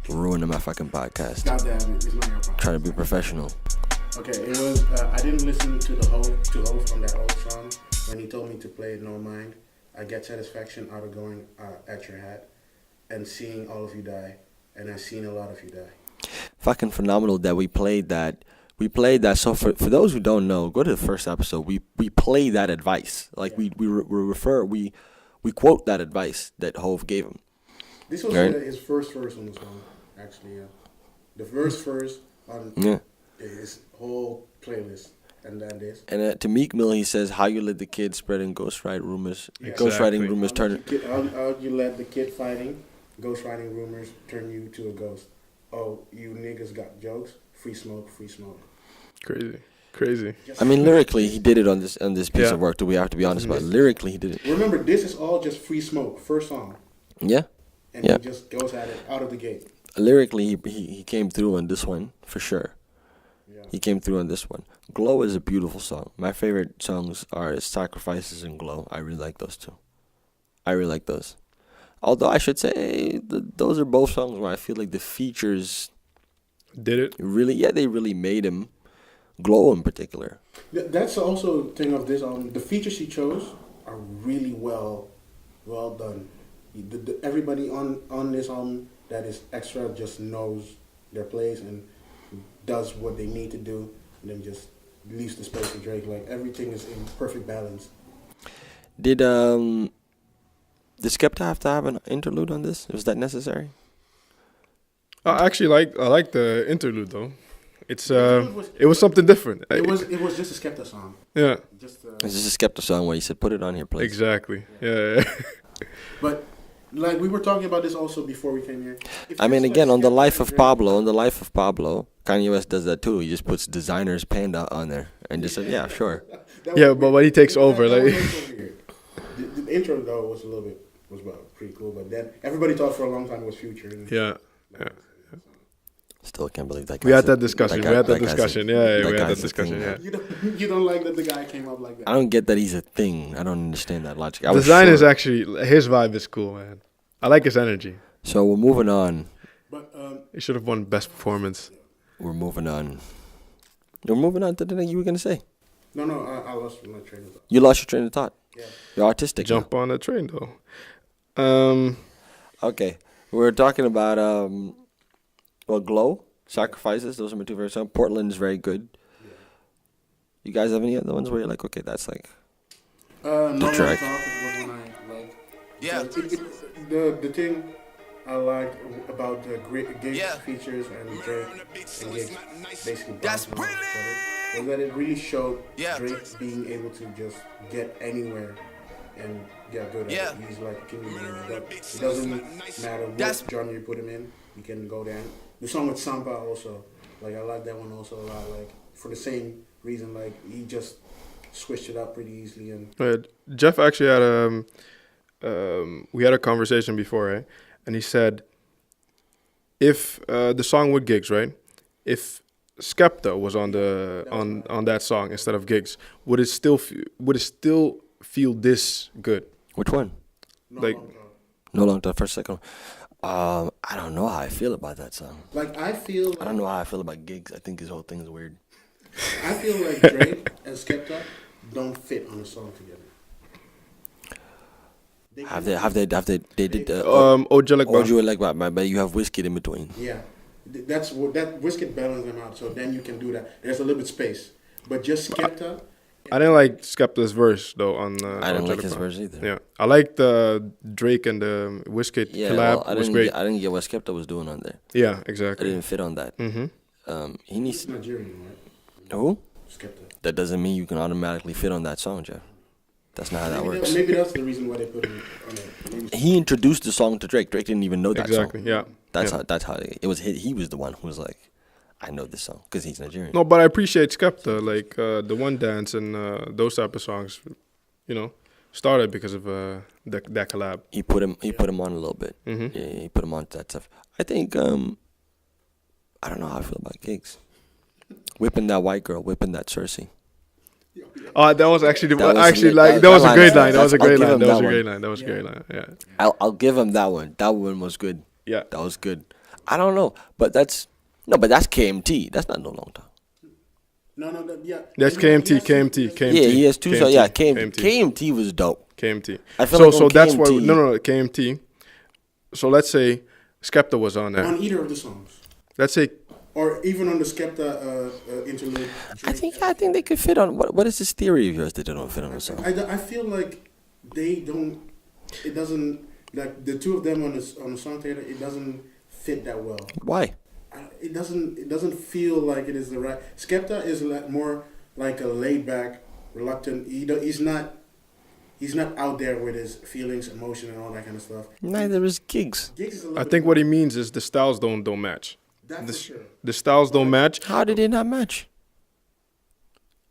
Ruining my fucking podcast. God damn it, it's not your problem. Trying to be professional. Okay, it was, I didn't listen to Hove on that old song. When he told me to play it, no mind. I get satisfaction out of going at your hat and seeing all of you die. And I've seen a lot of you die. Fucking phenomenal that we played that. So for those who don't know, go to the first episode. We play that advice. Like we quote that advice that Hove gave him. This was right? His first verse on the song, actually, yeah. The first on his whole playlist, and then this. And to Meek Mill, he says, "How you let the kid spreading ghostwriting rumors, Yeah. ghostwriting rumors turn." How you let the kid fighting, ghostwriting rumors turn you to a ghost. Oh, you niggas got jokes. Free smoke, free smoke. Crazy. I mean, lyrically, he did it on this piece Yeah. of work. Do we have to be honest about it? Lyrically, he did it. Remember, this is all just free smoke, first song. Yeah. And Yeah. he just goes at it out of the gate. Lyrically, he came through on this one for sure. Yeah. He came through on this one. Glow is a beautiful song. My favorite songs are Sacrifices and Glow. I really like those two. I really like those. Although I should say those are both songs where I feel like the features Did it? they really made him glow in particular. That's also the thing of this album. The features he chose are really well done. Everybody on this album that is extra just knows their place and does what they need to do, and then just leaves the space for Drake. Like everything is in perfect balance. Did Skepta have to have an interlude on this? Was that necessary? I like the interlude though. It's it was something different. It was just a Skepta song. Yeah. Just Is this a Skepta song where he said, "Put it on here, please"? Exactly. Yeah. but like we were talking about this also before we came here. If I mean, there's, again, like, on the Skepta life and of Drake- Pablo, Kanye West does that too. He just puts designer's panda on there and just said, "Yeah, sure." that Yeah, was but weird. when he takes That over, was like- also weird. The intro though was pretty cool, but then everybody thought for a long time it was Future. And Yeah. Still can't believe that. We had guy's a- that discussion. guy- We had that guy's a- discussion. Yeah, that we had guy's that a discussion. thing. Yeah. You don't like that the guy came up like that. I don't get that he's a thing. I don't understand that logic. I was Design is sure. actually his vibe is cool, man. I like his energy. So we're moving on. But He should have won best performance. We're moving on. We're moving on to the thing you were gonna say. no, I lost my train of thought. You lost your train of thought. Yeah. You're artistic. Jump on the train though. now. Okay, we're talking about Glow, Sacrifices. Those are my two favorite songs. Portland is very good. You guys have any other ones where you're like, okay, that's like, No More track. Talk is one I like. Yeah. The thing I liked about the Gigs features and Drake and Gigs basically bouncing off each other was that it really showed Drake being able to just get anywhere and get good at it. He's like a comedian. It doesn't matter what genre you put him in, he can go down. The song with Sampa also, like I like that one also a lot, like for the same reason, like he just switched it up pretty easily and Jeff actually had we had a conversation before, right? And he said, if the song with Gigs, right? If Skepta was on on that song instead of Gigs, would it still feel this good? which one? Like, No Long Talk. First, second. I don't know how I feel about that song. like I feel I don't know how I feel about Gigs. I think his whole thing is weird. I feel like Drake and Skepta don't fit on a song together. Have they did Oja like or you like but you have Whiskey in between. Yeah, that's what that Whiskey balances them out. So then you can do that. There's a little bit space, but just Skepta. I didn't like Skepta's verse though on. I didn't like Oja his Brown. verse either. Yeah, I liked the Drake and the Whiskey Yeah, collab. well, I was didn't great. I didn't get what Skepta was doing on there. Yeah, I exactly. didn't fit on that. He needs He's Nigerian, right? who? Skepta. That doesn't mean you can automatically fit on that song, Jeff. That's not how that works. Maybe that's the reason why they put him on it. He introduced the song to Drake. Drake didn't even know that Exactly. song. Yeah. That's yeah. how it was. He was the one who was like, I know this song because he's Nigerian. No, but I appreciate Skepta, like the One Dance and those type of songs. You know, started because of that collab. He put him on a little bit. Mhm. Yeah, he put him on to that stuff. I think I don't know how I feel about gigs. Whipping that white girl, whipping that Cersei. Oh, that was actually That was actually amazing. like that was a great line. That was a I'll great give line. him That was that a one. great line. That was a great line. Yeah. I'll give him that one. That one was good. Yeah. That was good. I don't know, but that's KMT. That's not no long time. Yeah. That's KMT. Yeah, he has two songs. Yeah, KMT. KMT. KMT was dope. KMT. I feel So like so on that's why KMT no KMT. So let's say Skepta was on there. On either of the songs, Let's say or even on the Skepta interlude. I think they could fit on. What is this theory of yours that they don't fit on a song? I feel like they don't. It doesn't like the two of them on the song together. It doesn't fit that well. Why? It doesn't feel like it is the right. Skepta is more like a laid back, reluctant. He's not out there with his feelings, emotion, and all that kind of stuff. Neither is Gigs. Giggs is a little I bit think more- what he means is the styles don't match. That's The, for sure. the styles don't match. How did it not match?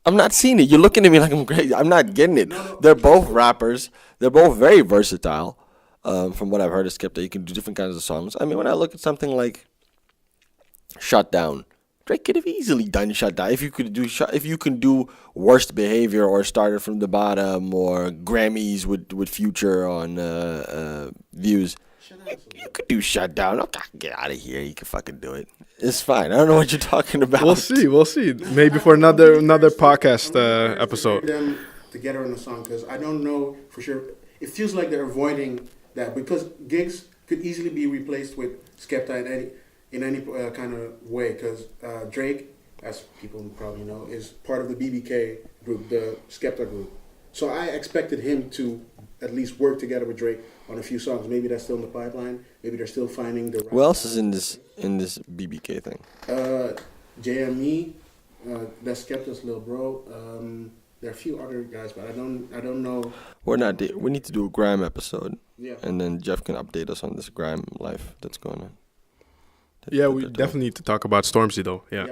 I'm not seeing it. You're looking at me like I'm crazy. I'm not getting it. They're both rappers. They're both very versatile. From what I've heard of Skepta, you can do different kinds of songs. I mean, when I look at something like Shut Down, Drake could have easily done Shut Down. If you can do Worst Behavior or Started from the Bottom or Grammys with Future on Views, you could do Shut Down. Okay, get out of here. You can fucking do it. It's fine. I don't know what you're talking about. We'll see. Maybe for another podcast episode. Them together in a song because I don't know for sure. It feels like they're avoiding that because Giggs could easily be replaced with Skepta in any kind of way because Drake, as people probably know, is part of the BBK group, the Skepta group. So I expected him to at least work together with Drake on a few songs. Maybe that's still in the pipeline. Maybe they're still finding the right. Who else is in this BBK thing? JME, that's Skepta's little bro. There are a few other guys, but I don't know. We need to do a Grime episode. Yeah. And then Jeff can update us on this Grime life that's going on. Yeah, we definitely need to talk about Stormzy though. Yeah.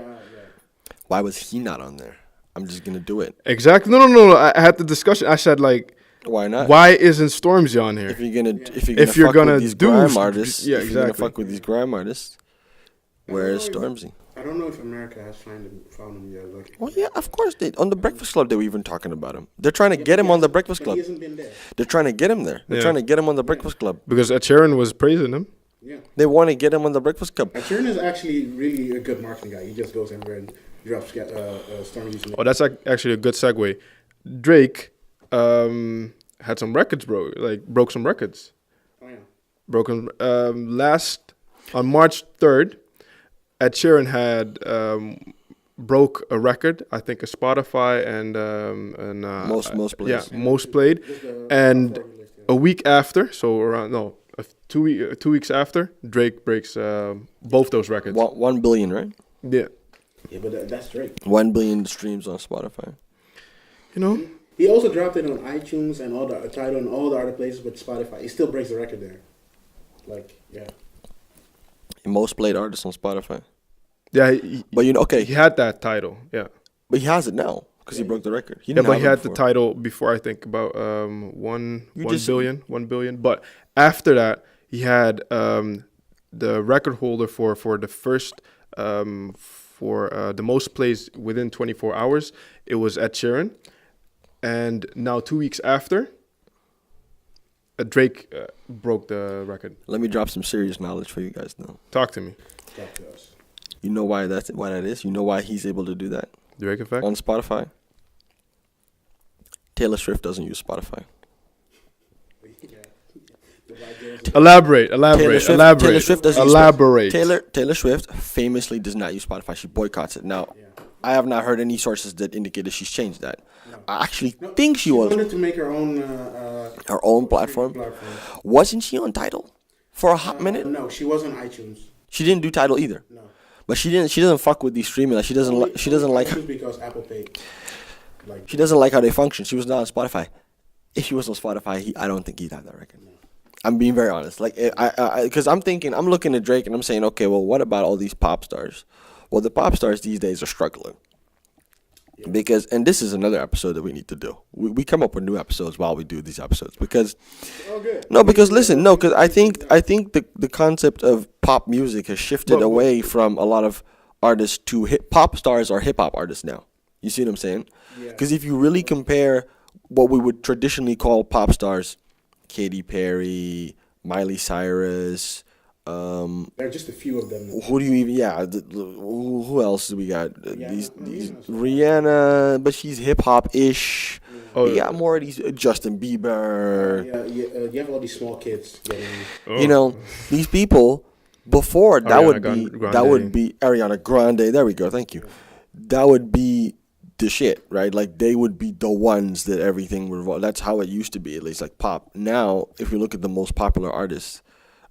Why was he not on there? I'm just gonna do it. Exactly. No. I had the discussion. I said like, Why not? why isn't Stormzy on here? If you're gonna If you're fuck gonna with these do grime st- artists, yeah, if you're gonna exactly. fuck with these grime artists, where is Stormzy? I don't know if America has found him yet. Like, Well, yeah, of course they. On the Breakfast Club, they were even talking about him. They're trying to get him on the Breakfast but Club. he hasn't been there. They're trying to get him there. They're Yeah. trying to get him on the Breakfast Club. Because Ed Sheeran was praising him. Yeah. They want to get him on the Breakfast Club. Turin is actually really a good marketing guy. He just goes everywhere and drops Stormzy's name. Oh, that's actually a good segue. Drake had some records, bro. Like broke some records. Oh yeah. Broken on March 3rd, Ed Sheeran had broke a record. I think a Spotify and Most plays. Yeah, most played. Just the And top 40 list, yeah. a week after, so around 2 weeks after, Drake breaks both those records. 1 billion, right? Yeah, Yeah, but that's Drake. 1 billion streams on Spotify. you know. He also dropped it on iTunes and all the Tidal and all the other places, but Spotify. He still breaks the record there. Like, yeah. Most played artist on Spotify. Yeah, But he had that title. Yeah, but he has it now because he broke the record. yeah, didn't but have he it had the before. title before. I think about 1 just- billion. But after that, he had the record holder for the first for the most plays within 24 hours. It was Ed Sheeran, and now 2 weeks after, Drake broke the record. Let me drop some serious knowledge for you guys now. Talk to me. Talk to us. You know why that is? You know why he's able to do that Drake effect. on Spotify? Taylor Swift doesn't use Spotify. Yeah. Elaborate. Taylor Swift doesn't Elaborate. Taylor Swift famously does not use Spotify. She boycotts it. Now, I have not heard any sources that indicate that she's changed that. No. I actually think she wanted to make her own platform. Wasn't she on Tidal for a hot minute? No, she was on iTunes. She didn't do Tidal either. No. But she doesn't fuck with these streaming. Like she doesn't like because Apple paid. She doesn't like how they function. She was not on Spotify. If she was on Spotify, I don't think he'd have that record. No. I'm being very honest. Like because I'm looking at Drake and I'm saying, okay, well, what about all these pop stars? Well, the pop stars these days are struggling. Yeah. Because, and this is another episode that we need to do. We come up with new episodes while we do these episodes because, because I think the concept of pop music has shifted away from a lot of artists to pop stars are hip hop artists now. You see what I'm saying? Because if you really compare what we would traditionally call pop stars, Katy Perry, Miley Cyrus. There are just a few of them. Who do you even? Yeah, who else do we got? These Rihanna, but she's hip hop ish. Oh, you got more of these Justin Bieber. You have all these small kids. You know, these people before that would be Ariana Grande. There we go. Thank you. That would be the shit, right? Like they would be the ones that everything would revolve. That's how it used to be, at least like pop. Now, if you look at the most popular artists.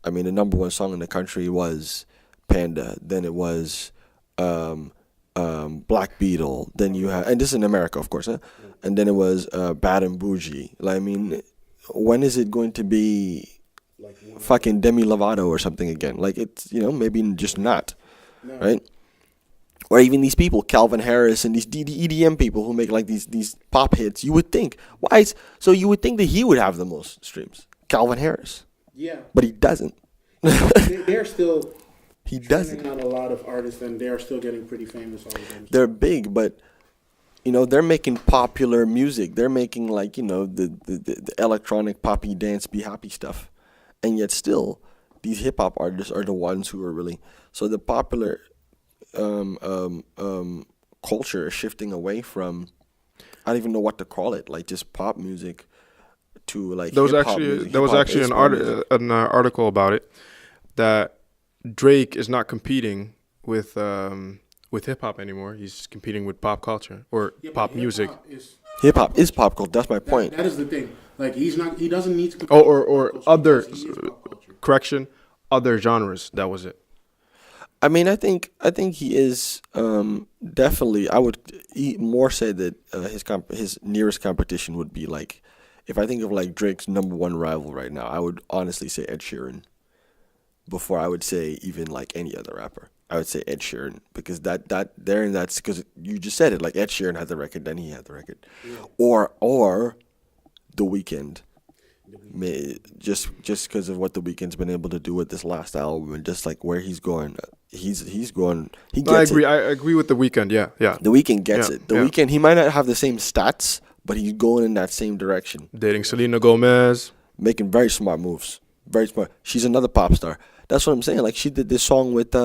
I mean, the number one song in the country was Panda. Then it was Black Beetle. Then you have, and this is in America, of course, huh? And then it was Bad and Bougie. Like, I mean, when is it going to be fucking Demi Lovato or something again? Like, it's, maybe just not, right? Or even these people, Calvin Harris and these EDM people who make like these pop hits. You would think, so you would think that he would have the most streams, Calvin Harris. Yeah, but he doesn't. They're still. He doesn't. Not a lot of artists, and they are still getting pretty famous. All of them. They're big, but they're making popular music. They're making like the electronic poppy dance, be happy stuff, and yet still, these hip hop artists are the ones who are really so the popular culture is shifting away from. I don't even know what to call it, like just pop music. To like there was actually an article about it that Drake is not competing with hip hop anymore. He's competing with pop culture or pop music. Hip hop is pop culture. That's my point. That is the thing. Like he doesn't need to. Or other correction, other genres. That was it. I mean, I think he is definitely. I would more say that his nearest competition would be like. If I think of like Drake's number one rival right now, I would honestly say Ed Sheeran. Before I would say even like any other rapper, I would say Ed Sheeran because that's because you just said it. Like Ed Sheeran had the record, then he had the record, or The Weeknd. Just because of what The Weeknd's been able to do with this last album and just like where he's going, he's going. He gets it. I agree with The Weeknd. Yeah. The Weeknd gets it. The Weeknd, he might not have the same stats. But he's going in that same direction. Dating Selena Gomez. Making very smart moves. Very smart. She's another pop star. That's what I'm saying. Like, she did this song with,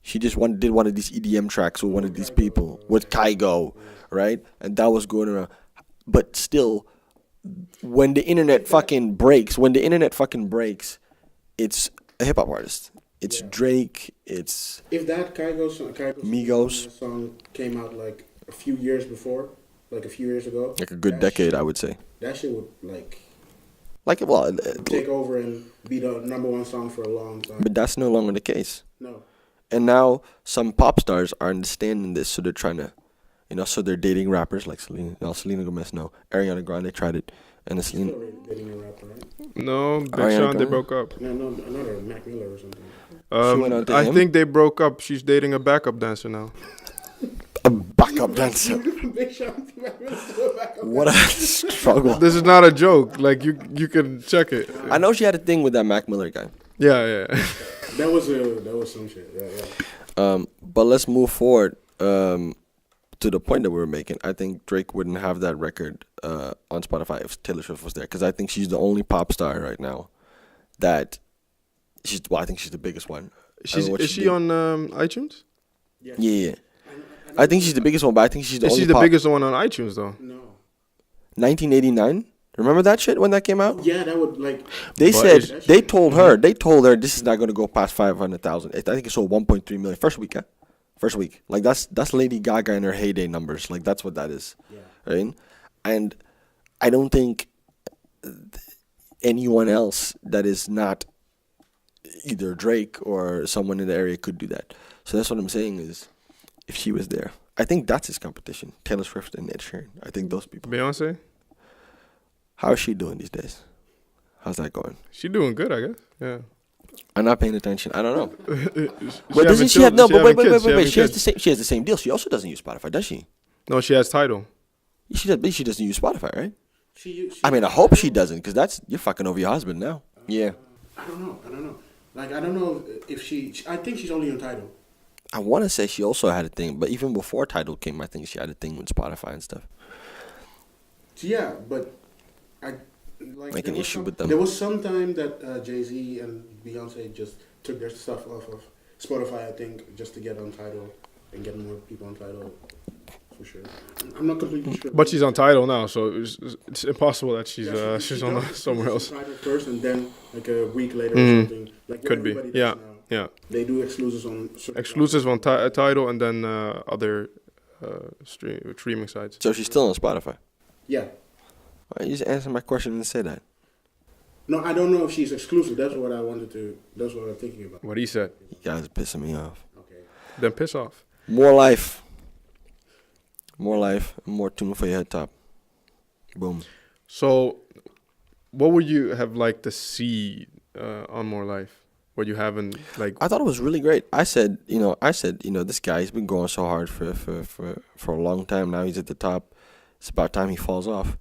she just did one of these EDM tracks with one of these people. With Kygo, right? And that was going around. But still, when the internet fucking breaks, it's a hip-hop artist. It's Drake. It's... If that Kygo Migos song came out, like, a few years before... Like a few years ago. Like a good decade, I would say. That shit would take over and be the number one song for a long time. But that's no longer the case. No. And now some pop stars are understanding this, so they're trying to, so they're dating rappers like Selena Gomez. No, Ariana Grande tried it, and Selena. Dating a rapper, right? No, Big Sean, they broke up. No, another Mac Miller or something. I think they broke up. She's dating a backup dancer now. A backup dancer. What a struggle. This is not a joke. Like you can check it. I know she had a thing with that Mac Miller guy. Yeah. That was some shit. Yeah. But let's move forward to the point that we were making. I think Drake wouldn't have that record on Spotify if Taylor Swift was there because I think she's the only pop star right now that I think she's the biggest one. Is she on iTunes? Yeah. I think she's the biggest one, but I think she's the only. She's the biggest one on iTunes, though. No. 1989, Remember that shit when that came out? Yeah, that would like. They But said it's- they told her this is not going to go past 500,000. I think it sold 1.3 million first week. Huh? First week, like that's Lady Gaga in her heyday numbers. Like that's what that is, right? And I don't think anyone else that is not either Drake or someone in the area could do that. So that's what I'm saying is, if she was there, I think that's his competition. Taylor Swift and Ed Sheeran. I think those people. Beyonce, How is she doing these days? How's that going? she doing good, I guess. Yeah. I'm not paying attention. I don't know. She But doesn't she have no? But having wait. kids, She has the same. She has the same deal. She also doesn't use Spotify, does she? No, she has Tidal. She does. She doesn't use Spotify, right? She I mean, I hope she doesn't, because that's you're fucking over your husband now. Yeah. I don't know. Like, I don't know if she. I think she's only on Tidal. I want to say she also had a thing, but even before Tidal came, I think she had a thing with Spotify and stuff. Yeah, but I Like an issue with them. There was some time that Jay-Z and Beyonce just took their stuff off of Spotify, I think, just to get on Tidal and get more people on Tidal. For sure. I'm not completely sure. But she's on Tidal now, so it's impossible that she's she on does. somewhere else. Tidal first, and then like a week later or Mhm. something. Like Could be. everybody does Yeah. now. Yeah. They do exclusives on certain Exclusives on Tidal and then other streaming sites. So she's still on Spotify. Yeah. Why don't you just answer my question and say that? No, I don't know if she's exclusive. That's what I wanted to. That's what I'm thinking about. What he said. You guys are pissing me off. Okay. Then piss off. More life. More life. More tune for your head top. Boom. So, what would you have liked to see on More Life? What you haven't like? I thought it was really great. I said, this guy, he's been going so hard for a long time now. He's at the top. It's about time he falls off.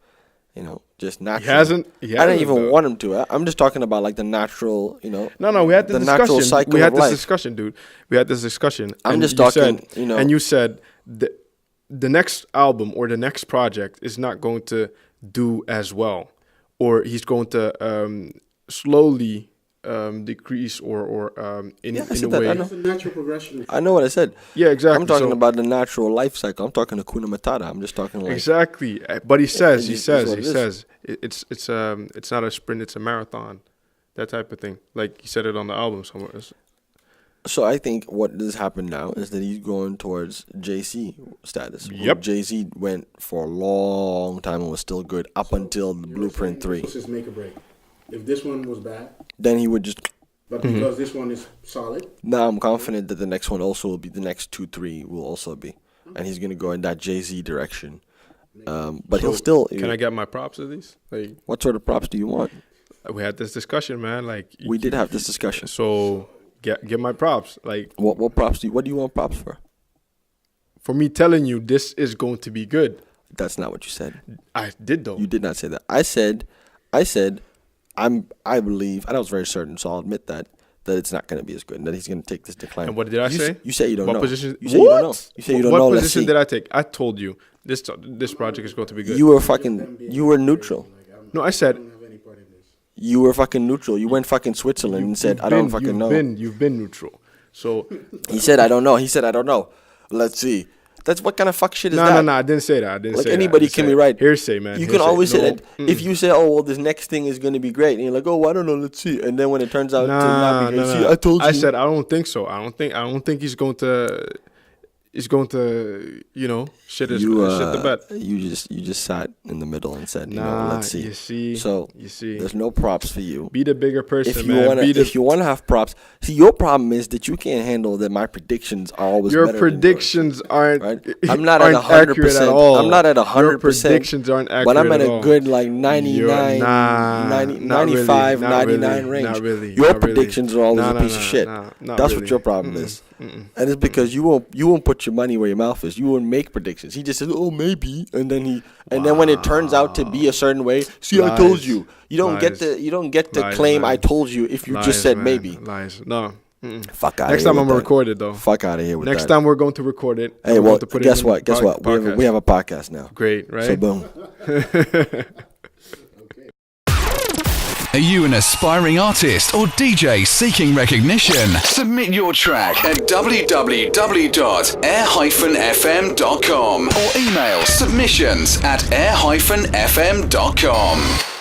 Just He naturally. hasn't. I didn't even want him to. I'm just talking about like the natural, No, we had this the natural discussion. cycle We had of this life. discussion, dude. We had this discussion. I'm and just you talking, said, and you said the next album or the next project is not going to do as well, or he's going to slowly decrease or in I a said that. way. I know. It's a natural progression. I know what I said. Yeah, exactly. I'm talking So- about the natural life cycle. I'm talking to Kuna Matata. I'm just talking like exactly. But he says, it's what it is. it's not a sprint, it's a marathon, that type of thing. Like he said it on the album somewhere. So I think what has happened now is that he's going towards JC status. Yep. Jay-Z went for a long time and was still good up until the Blueprint 3. This was his make or break. If this one was bad, Then he would just. but Mm-hmm. because this one is solid, Now I'm confident that the next one also will be, the next 2, 3 will also be. And he's going to go in that Jay-Z direction. But he'll So, still. Can I get my props to these? Like What sort of props do you want? we had this discussion, man. Like We did have this discussion. So get my props. Like What props what do you want props for? for me telling you this is going to be good. That's not what you said. I did though. You did not say that. I said, I believe, and I was very certain, so I'll admit that it's not going to be as good, and that he's going to take this decline. And what did I say? You say you don't What know. position? You say you don't know. You say you don't what know. Let's position see. did I take? I told you this project is going to be good. You were neutral. No, I said I don't have any part in this. You were fucking neutral. You went fucking Switzerland and said, I don't fucking know. You've been neutral. So He said, I don't know. He said, I don't know. Let's see. That's what kind of fuck shit is that? no, I didn't say that. I didn't Like say that. anybody I just can said be right. Hearsay, man. You can Hearsay. always say No. that. If you say, oh, well, this next thing is going to be great, and you're like, oh, I don't know, let's see. And then when it turns out to not be great, see, I told you. I said I don't think so. I don't think he's going to shit the bed. You just sat in the middle and said, let's see. You see. So you see. there's no props for you. Be the bigger person, If man. you wanna have props, see, your problem is that you can't handle that my predictions are always your better than yours. predictions aren't. Right? I'm not at aren't accurate 100%. at all. I'm not at 100%. Your predictions aren't accurate But I'm at at a all. good like 99, Nah, 90, not 95, really, not 99 really, range. not really, Your not really. predictions are always Nah, a piece of shit. not That's really. what your problem is. And it's because you won't put your money where your mouth is. You won't make predictions. He just says, "Oh, maybe," and then when it turns out to be a certain way, see, I told Lies. you. You don't get to Lies, claim lies. I told you if you Lies, just said man. maybe. Lies. No. Fuck out. Next time I'm gonna record it though. Fuck out of here with Next that. time we're going to record it. Hey, We're well, going to put guess it in what? Guess what? We have a podcast now. Great, right? So boom. Are you an aspiring artist or DJ seeking recognition? Submit your track at www.air-fm.com or email submissions@air-fm.com.